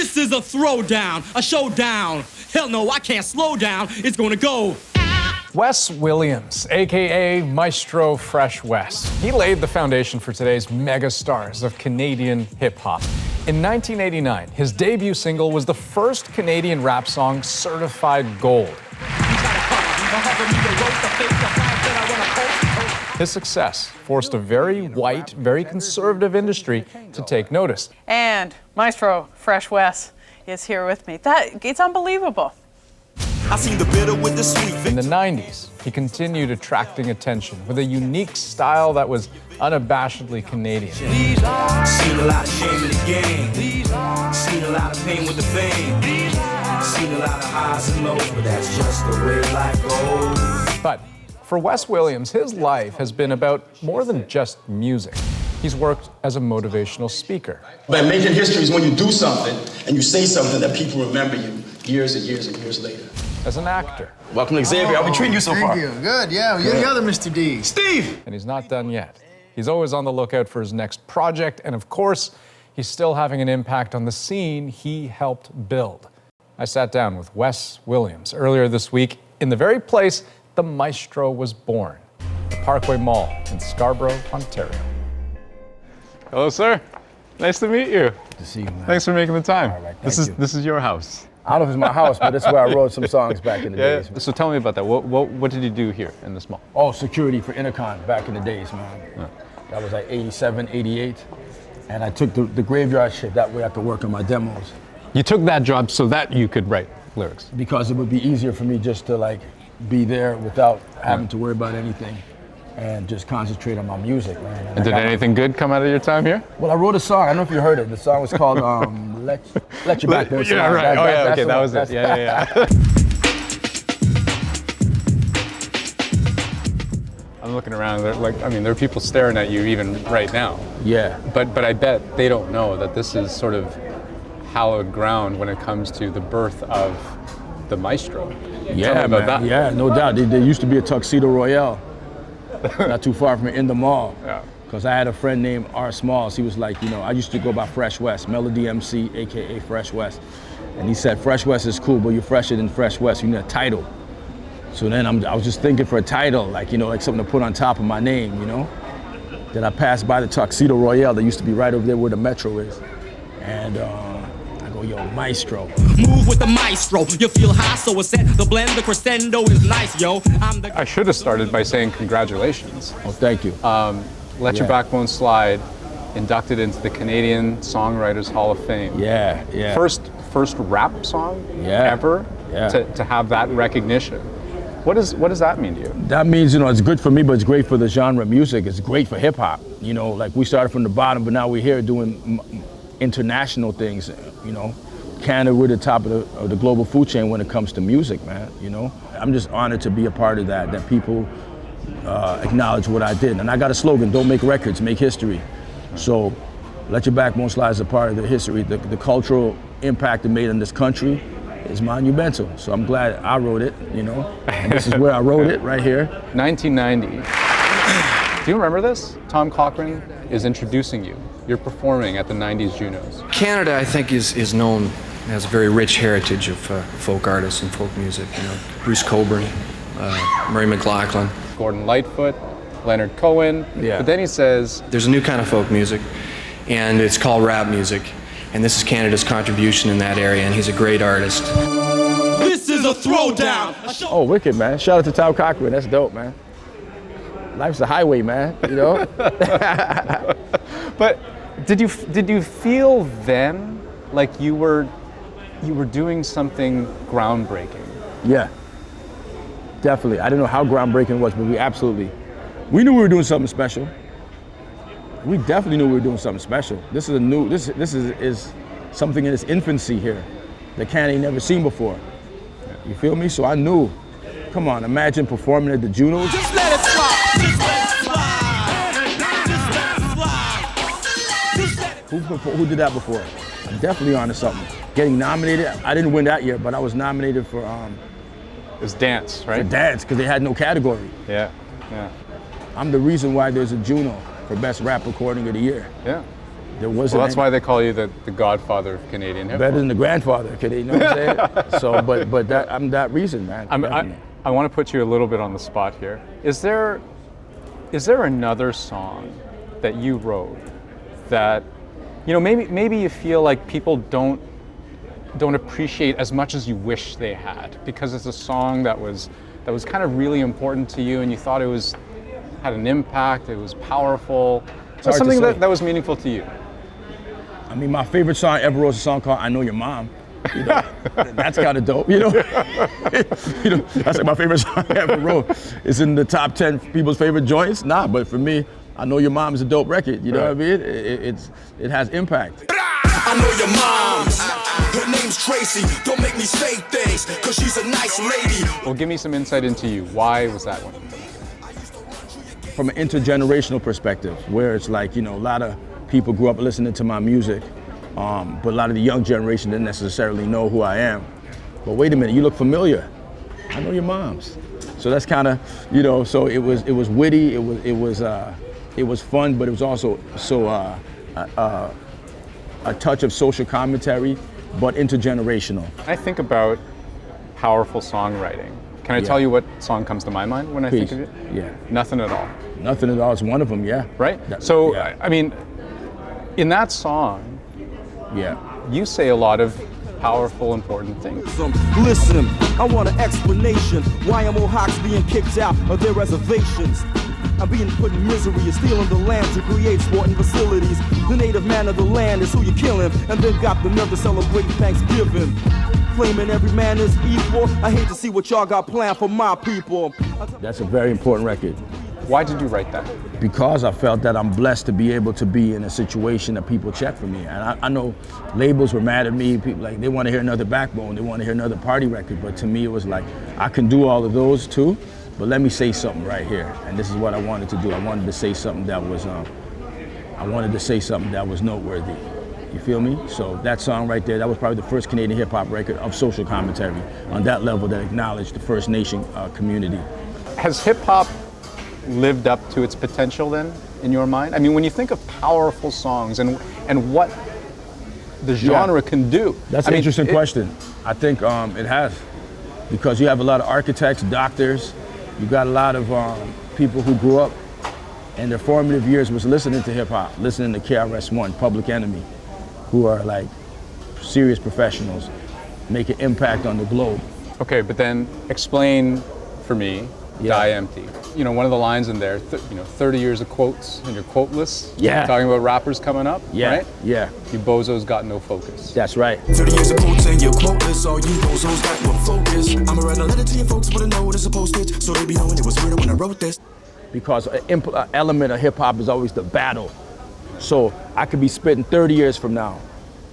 This is a throwdown, a showdown. Hell no, I can't slow down. It's gonna go. Wes Williams, aka Maestro Fresh Wes. He laid the foundation for today's mega stars of Canadian hip-hop. In 1989, his debut single was the first Canadian rap song certified gold. His success forced a very white, very conservative industry to take notice. And Maestro Fresh Wes is here with me. It's unbelievable. I seen the bitter with the sweet. In the 90s, he continued attracting attention with a unique style that was unabashedly Canadian. Seen a lot of shame in the game. Seen a lot of pain with the fame. Seen a lot of highs and lows, but that's just the way life goes. But for Wes Williams, his life has been about more than just music. He's worked as a motivational speaker. But making history is when you do something and you say something that people remember you years and years and years later. As an actor. Welcome to Xavier. How we treating you so far? Thank you. Good, yeah. You're the other Mr. D. Steve! And he's not done yet. He's always on the lookout for his next project, and of course, he's still having an impact on the scene he helped build. I sat down with Wes Williams earlier this week in the very place the Maestro was born, the Parkway Mall in Scarborough, Ontario. Hello, sir. Nice to meet you. Good to see you, man. Thanks for making the time. All right, This is your house. I don't know if it's my house, but that's where I wrote some songs back in the days. So tell me about that. What did you do here in this mall? Oh, security for Intercon back in the days, man. Yeah. That was like 87, 88. And I took the graveyard shit. That way I could work on my demos. You took that job so that you could write lyrics? Because it would be easier for me just to like be there without having to worry about anything and just concentrate on my music, man. And did anything good come out of your time here? Well, I wrote a song. I don't know if you heard it. The song was called Let Your Backbone Slide. Yeah, right. Okay, that was it. Yeah. I'm looking around. There are people staring at you even right now. Yeah. But I bet they don't know that this is sort of hallowed ground when it comes to the birth of the Maestro. Yeah, Tell me about that. Yeah, no doubt. There used to be a Tuxedo Royale not too far from it in the mall. Yeah. Because I had a friend named R. Smalls. He was like, I used to go by Fresh Wes, Melody MC, AKA Fresh Wes. And he said, Fresh Wes is cool, but you're fresher than Fresh Wes. You need a title. So then I was just thinking for a title, like something to put on top of my name, Then I passed by the Tuxedo Royale that used to be right over there where the Metro is. And I go, yo, Maestro. Move with the Maestro. You feel high, so it's set. The blend, the crescendo is nice, yo. I should have started by saying congratulations. Oh, thank you. Let Your Backbone Slide, inducted into the Canadian Songwriters Hall of Fame. Yeah. First rap song ever to have that recognition. What does that mean to you? That means, it's good for me, but it's great for the genre of music. It's great for hip hop. Like we started from the bottom, but now we're here doing international things. Canada, we're the top of the global food chain when it comes to music, man. I'm just honored to be a part of that people acknowledge what I did. And I got a slogan: don't make records, make history. So Let Your Backbone Slide is a part of the history. The cultural impact it made in this country is monumental. So I'm glad I wrote it, And this is where I wrote it, right here. 1990. Do you remember this? Tom Cochrane is introducing you. You're performing at the 90s Junos. Canada, I think, is known as a very rich heritage of folk artists and folk music. Bruce Cockburn, Murray McLachlan, Gordon Lightfoot, Leonard Cohen. Yeah. But then he says, there's a new kind of folk music, and it's called rap music. And this is Canada's contribution in that area, and he's a great artist. This is a throwdown. Oh, wicked, man. Shout out to Tom Cochrane. That's dope, man. Life's a highway, man, But did you feel then like you were doing something groundbreaking? Yeah, definitely. I didn't know how groundbreaking it was, but we knew we were doing something special. We definitely knew we were doing something special. This is something in its infancy here that Canada ain't never seen before. You feel me? So I knew. Come on, imagine performing at the Junos. Just let it slide. Just let it slide. Just let it slide. Just let it. Who did that before? I'm definitely onto something. Getting nominated, I didn't win that year, but I was nominated for It was dance, right? for dance, because they had no category. Yeah. I'm the reason why there's a Juno for Best Rap Recording of the Year. Yeah. There wasn't. Well, that's why they call you the godfather of Canadian hip hop. Better than the grandfather, you know what I'm saying? So, but that I'm that reason, man. I want to put you a little bit on the spot here. Is there another song that you wrote that, you know, maybe you feel like people don't appreciate as much as you wish they had, because it's a song that was kind of really important to you and you thought it had an impact, it was powerful, it was something that was meaningful to you? I mean, my favorite song ever was a song called "I Know Your Mom." You know, that's kind of dope, you know. You know, that's like my favorite song I ever wrote. It's in the top 10 people's favorite joints. Nah, but for me, "I Know Your Mom" is a dope record. You know what I mean? It has impact. I know your mom's. Her name's Tracy. Don't make me say things, cause she's a nice lady. Well, give me some insight into you. Why was that one? From an intergenerational perspective, where it's like, you know, a lot of people grew up listening to my music, but a lot of the young generation didn't necessarily know who I am. But wait a minute, you look familiar. I know your mom's. So that's kind of, you know, so it was witty, it was fun, but it was also a touch of social commentary, but intergenerational. I think about powerful songwriting. Can I tell you what song comes to my mind when I think of it? Yeah. Nothing at All. Nothing at All is one of them, yeah. Right? I mean, in that song, you say a lot of powerful, important things. Listen, I want an explanation why are Mohawks being kicked out of their reservations? I'm being put in misery, you're stealing the land to create sporting facilities. The native man of the land is who you're killing, and then got the nerve to celebrate Thanksgiving. Claiming every man is equal. I hate to see what y'all got planned for my people. That's a very important record. Why did you write that? Because I felt that I'm blessed to be able to be in a situation that people check for me. And I know labels were mad at me. People, like, they want to hear another Backbone, they want to hear another party record. But to me, it was like, I can do all of those too, but let me say something right here. And this is what I wanted to do. I wanted to say something that was, noteworthy. You feel me? So that song right there, that was probably the first Canadian hip hop record of social commentary on that level that acknowledged the First Nation community. Has hip hop lived up to its potential then, in your mind? I mean, when you think of powerful songs and what the genre can do. That's an interesting question. I think it has, because you have a lot of architects, doctors, you got a lot of people who grew up and their formative years was listening to hip hop, listening to KRS-One, Public Enemy, who are like serious professionals, make an impact on the globe. Okay, but then explain for me, Die Empty. You know, one of the lines in there, 30 years of quotes in your quote list. Yeah. Talking about rappers coming up, right? Yeah. You bozos got no focus. That's right. 30 years of quotes in your quote list, all you bozos got no focus. I'ma write a letter to your folks, wanna know what it's a postage, so they be knowing it was murder when I wrote this. Because an element of hip hop is always the battle. So I could be spitting 30 years from now.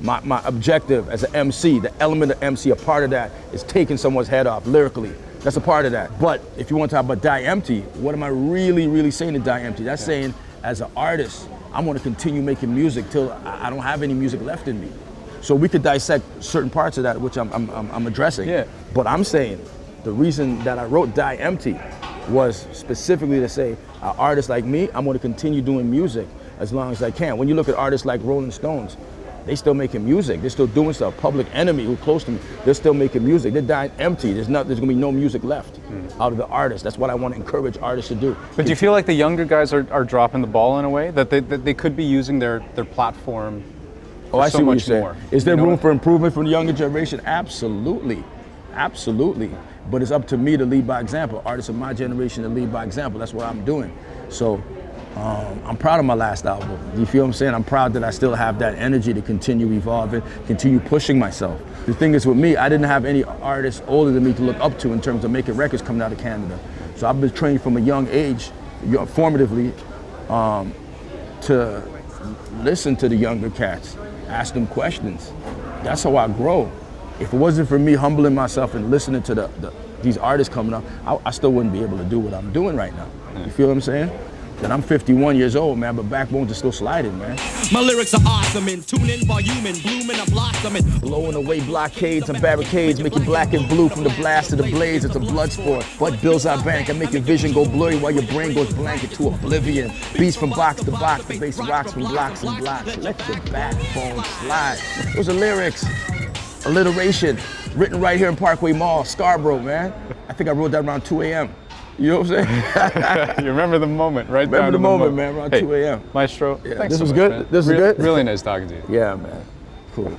My objective as an MC, the element of MC, a part of that is taking someone's head off lyrically. That's a part of that. But if you want to talk about Die Empty, what am I really, really saying to Die Empty? That's saying, as an artist, I'm gonna continue making music till I don't have any music left in me. So we could dissect certain parts of that, which I'm addressing. Yeah. But I'm saying, the reason that I wrote Die Empty was specifically to say, an artist like me, I'm gonna continue doing music as long as I can. When you look at artists like Rolling Stones, they still making music, they're still doing stuff. Public Enemy, who's close to me, they're still making music. They're dying empty. There's gonna be no music left out of the artists. That's what I want to encourage artists to do. But do you feel like the younger guys are dropping the ball in a way? That they could be using their platform for I so see what much you're more? saying. Is there room for improvement from the younger generation? Absolutely, absolutely. But it's up to me to lead by example. Artists of my generation to lead by example. That's what I'm doing. So I'm proud of my last album. You feel what I'm saying? I'm proud that I still have that energy to continue evolving, continue pushing myself. The thing is with me, I didn't have any artists older than me to look up to in terms of making records coming out of Canada. So I've been trained from a young age, formatively, to listen to the younger cats, ask them questions. That's how I grow. If it wasn't for me humbling myself and listening to these artists coming up, I still wouldn't be able to do what I'm doing right now. You feel what I'm saying? And I'm 51 years old, man, but backbones are still sliding, man. My lyrics are awesome and tune in volume and blooming and blossoming. Blowing away blockades and barricades, making black and blue from the blast to the blaze. It's a blood sport. What bills I bank? I make your vision go blurry while your brain goes blank into oblivion. Beats from box to box, the bass rocks from blocks and blocks. Let your backbone slide. Those are lyrics. Alliteration. Written right here in Parkway Mall, Scarborough, man. I think I wrote that around 2 a.m. You know what I'm saying? You remember the moment, right? Remember the moment, man, around 2 a.m. Maestro, Yeah, thanks this so was much, good? man. This was good? Really nice talking to you. Yeah, man. Cool.